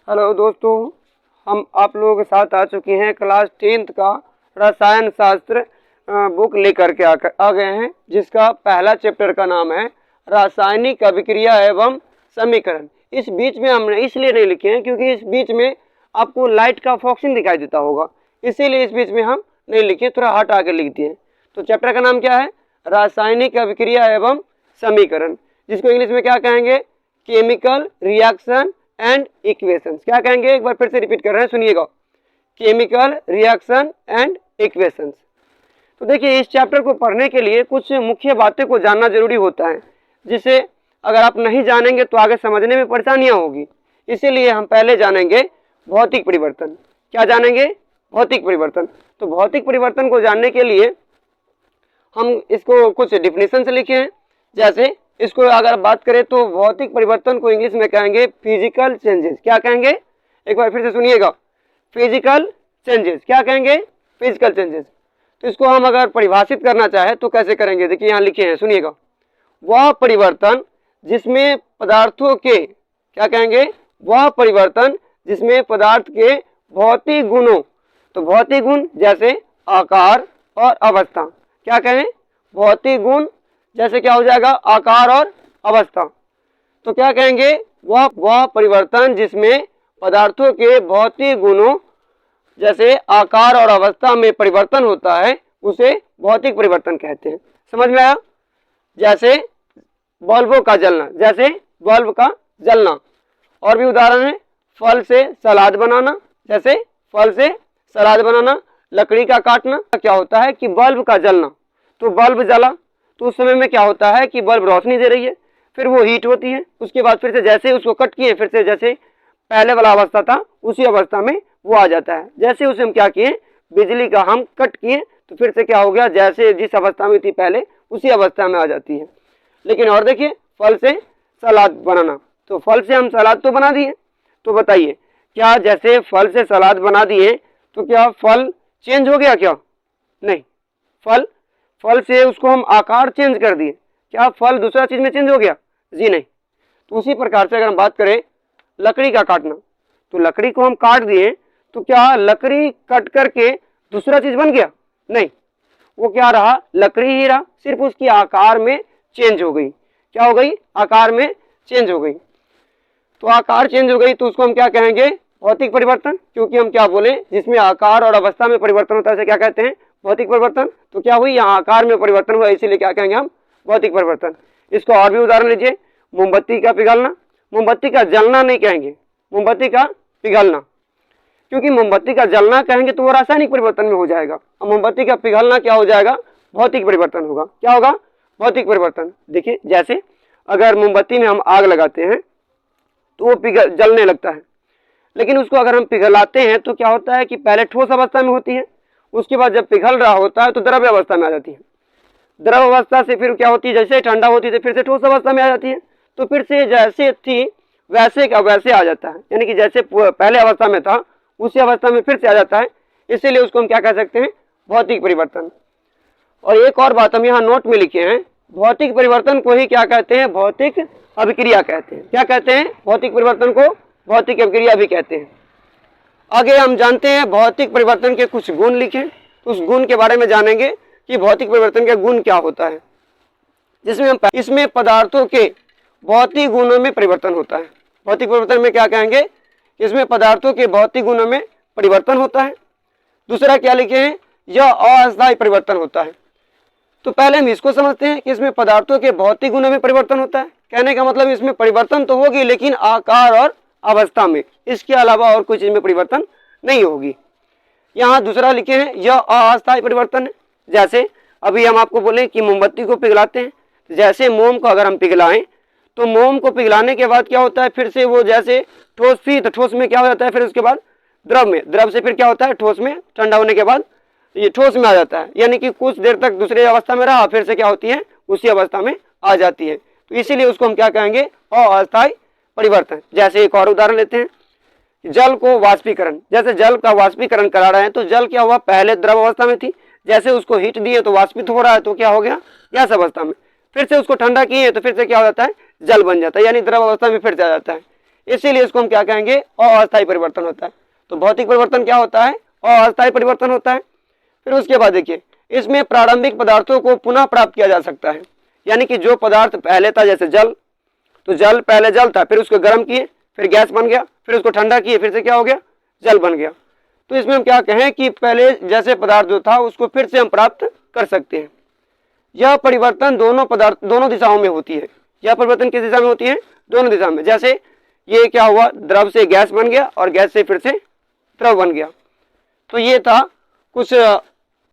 Hello दोस्तों, हम आप लोगों के साथ आ चुके हैं क्लास 10th का रसायन शास्त्र बुक लेकर के आ गए हैं, जिसका पहला चैप्टर का नाम है रासायनिक अभिक्रिया एवं समीकरण। इस बीच में हमने इसलिए नहीं लिखे हैं क्योंकि इस बीच में आपको लाइट का फॉक्सिंग दिखाई देता होगा, इसीलिए इस बीच में हम नहीं लिखे, थोड़ा हट आके लिख दिए। तो चैप्टर का नाम क्या है? रासायनिक अभिक्रिया एवं समीकरण, जिसको इंग्लिश में क्या कहेंगे? Chemical reaction and equations. क्या कहेंगे? एक बार फिर से रिपीट कर रहे हैं, सुनिएगा। Chemical reaction and equations. तो देखिए, इस चैप्टर को पढ़ने के लिए कुछ मुख्य बातें को जानना जरूरी होता है, जिसे अगर आप नहीं जानेंगे तो आगे समझने में परेशानियां होगी। इसीलिए हम पहले जानेंगे भौतिक परिवर्तन। क्या जानेंगे? भौतिक परिवर्तन। तो भौतिक परिवर्तन को जानने के लिए हम इसको कुछ डिफिनेशन से लिखे हैं। जैसे इसको अगर बात करें तो भौतिक परिवर्तन को इंग्लिश में कहेंगे फिजिकल चेंजेस। क्या कहेंगे? एक बार फिर से सुनिएगा, फिजिकल चेंजेस। क्या कहेंगे? Physical changes. तो इसको हम अगर परिभाषित करना चाहे तो कैसे करेंगे? देखिए यहाँ लिखे हैं, सुनिएगा। वह परिवर्तन जिसमें पदार्थों के, क्या कहेंगे? वह परिवर्तन जिसमें पदार्थ के भौतिक गुणों, तो भौतिक गुण जैसे आकार और अवस्था। क्या कहें? भौतिक गुण जैसे क्या हो जाएगा? आकार और अवस्था। तो क्या कहेंगे? वह परिवर्तन जिसमें पदार्थों के भौतिक गुणों जैसे आकार और अवस्था में परिवर्तन होता है, उसे भौतिक परिवर्तन कहते हैं। समझ में आया? जैसे बल्बों का जलना, जैसे बल्ब का जलना। और भी उदाहरण है, फल से सलाद बनाना, जैसे फल से सलाद बनाना। लकड़ी का काटना। क्या होता है कि बल्ब का जलना, तो बल्ब जला तो उस समय में क्या होता है कि बल्ब रोशनी दे रही है, फिर वो हीट होती है, उसके बाद फिर से जैसे उसको कट किए, फिर से जैसे पहले वाला अवस्था था उसी अवस्था में वो आ जाता है। जैसे उसे हम क्या किए, बिजली का हम कट किए, तो फिर से क्या हो गया, जैसे जिस अवस्था में थी पहले उसी अवस्था में आ जाती है। लेकिन और देखिए, फल से सलाद बनाना, तो फल से हम सलाद तो बना दिए, तो बताइए क्या जैसे फल से सलाद बना दिए तो क्या फल चेंज हो गया? क्या नहीं, फल से उसको हम आकार चेंज कर दिए, क्या फल दूसरा चीज में चेंज हो गया? जी नहीं। तो उसी प्रकार से अगर हम बात करें लकड़ी का काटना, तो लकड़ी को हम काट दिए तो क्या लकड़ी कट करके दूसरा चीज बन गया? नहीं, वो क्या रहा? लकड़ी ही रहा, सिर्फ उसकी आकार में चेंज हो गई। क्या हो गई? आकार में चेंज हो गई। तो आकार चेंज हो गई तो उसको हम क्या कहेंगे? भौतिक परिवर्तन। क्योंकि हम क्या बोले, जिसमें आकार और अवस्था में परिवर्तन होता है उसे क्या कहते हैं? भौतिक परिवर्तन। तो क्या हुई, यहाँ आकार में परिवर्तन हुआ, इसीलिए क्या कहेंगे हम? भौतिक परिवर्तन। इसको और भी उदाहरण लीजिए, मोमबत्ती का पिघलना। मोमबत्ती का जलना नहीं कहेंगे, मोमबत्ती का पिघलना, क्योंकि मोमबत्ती का जलना कहेंगे तो वो रासायनिक परिवर्तन में हो जाएगा, और मोमबत्ती का पिघलना क्या हो जाएगा? भौतिक परिवर्तन होगा। क्या होगा? भौतिक परिवर्तन। देखिए, जैसे अगर मोमबत्ती में हम आग लगाते हैं तो वो जलने लगता है, लेकिन उसको अगर हम पिघलाते हैं तो क्या होता है कि पहले ठोस अवस्था में होती है, उसके बाद जब पिघल रहा होता है तो द्रव्य अवस्था में आ जाती है। द्रव अवस्था से फिर क्या होती है, जैसे ठंडा होती है फिर से ठोस अवस्था में आ जाती है, तो फिर से जैसे थी वैसे का वैसे आ जाता है, यानी कि जैसे पहले अवस्था में था उसी अवस्था में फिर से आ जाता है। इसीलिए उसको हम क्या कह सकते हैं? भौतिक परिवर्तन। और एक और बात हम यहाँ नोट में लिखे हैं, भौतिक परिवर्तन को ही क्या कहते हैं? भौतिक अभिक्रिया कहते हैं। क्या कहते हैं? भौतिक परिवर्तन को भौतिक अभिक्रिया भी कहते हैं। आगे हम जानते हैं भौतिक परिवर्तन के कुछ गुण लिखे, उस गुण के बारे में जानेंगे कि भौतिक परिवर्तन का गुण क्या होता है, जिसमें हम इसमें पदार्थों के भौतिक गुणों में परिवर्तन होता है। भौतिक परिवर्तन में क्या कहेंगे? इसमें पदार्थों के भौतिक गुणों में परिवर्तन होता है। दूसरा क्या लिखे हैं? यह अस्थायी परिवर्तन होता है। तो पहले हम इसको समझते हैं कि इसमें पदार्थों के भौतिक गुणों में परिवर्तन होता है। कहने का मतलब इसमें परिवर्तन तो होगी, लेकिन आकार और अवस्था में, इसके अलावा और कोई चीज में परिवर्तन नहीं होगी। यहाँ दूसरा लिखे हैं, यह अस्थायी परिवर्तन है। जैसे अभी हम आपको बोले कि मोमबत्ती को पिघलाते हैं, जैसे मोम को अगर हम पिघलाएं तो मोम को पिघलाने के बाद क्या होता है, फिर से वो जैसे ठोस थी तो ठोस में क्या हो जाता है, फिर उसके बाद द्रव में, द्रव से फिर क्या होता है? ठोस में, ठंडा होने के बाद ये ठोस में आ जाता है, यानी कि कुछ देर तक दूसरे अवस्था में रहा, फिर से क्या होती है? उसी अवस्था में आ जाती है। तो इसीलिए उसको हम क्या कहेंगे? अस्थायी परिवर्तन। जैसे एक और उदाहरण लेते हैं, जल को वाष्पीकरण। जैसे जल का वाष्पीकरण करा रहे हैं तो जल क्या हुआ? पहले द्रव अवस्था में थी, जैसे उसको हीट दिए तो वाष्पित हो रहा है, तो क्या हो गया? गैस अवस्था में। फिर से उसको ठंडा किए तो फिर से क्या हो जाता है? जल बन जाता है, यानी द्रव अवस्था में फिर से आ जाता है। इसीलिए इसको हम क्या कहेंगे, अस्थायी परिवर्तन होता है। तो भौतिक परिवर्तन क्या होता है, अस्थायी परिवर्तन होता है। फिर उसके बाद देखिए, इसमें प्रारंभिक पदार्थों को पुनः प्राप्त किया जा सकता है, यानी कि जो पदार्थ पहले था, जैसे जल, तो जल पहले जल था, फिर उसको गर्म किए, फिर गैस बन गया, फिर उसको ठंडा किए, फिर से क्या हो गया, जल बन गया। तो इसमें हम क्या कहें कि पहले जैसे पदार्थ जो था उसको फिर से हम प्राप्त कर सकते हैं। यह परिवर्तन दोनों दिशाओं में होती है। यह परिवर्तन किस दिशा में होती है, दोनों दिशा में। जैसे ये क्या हुआ, द्रव से गैस बन गया और गैस से फिर से द्रव बन गया। तो ये था कुछ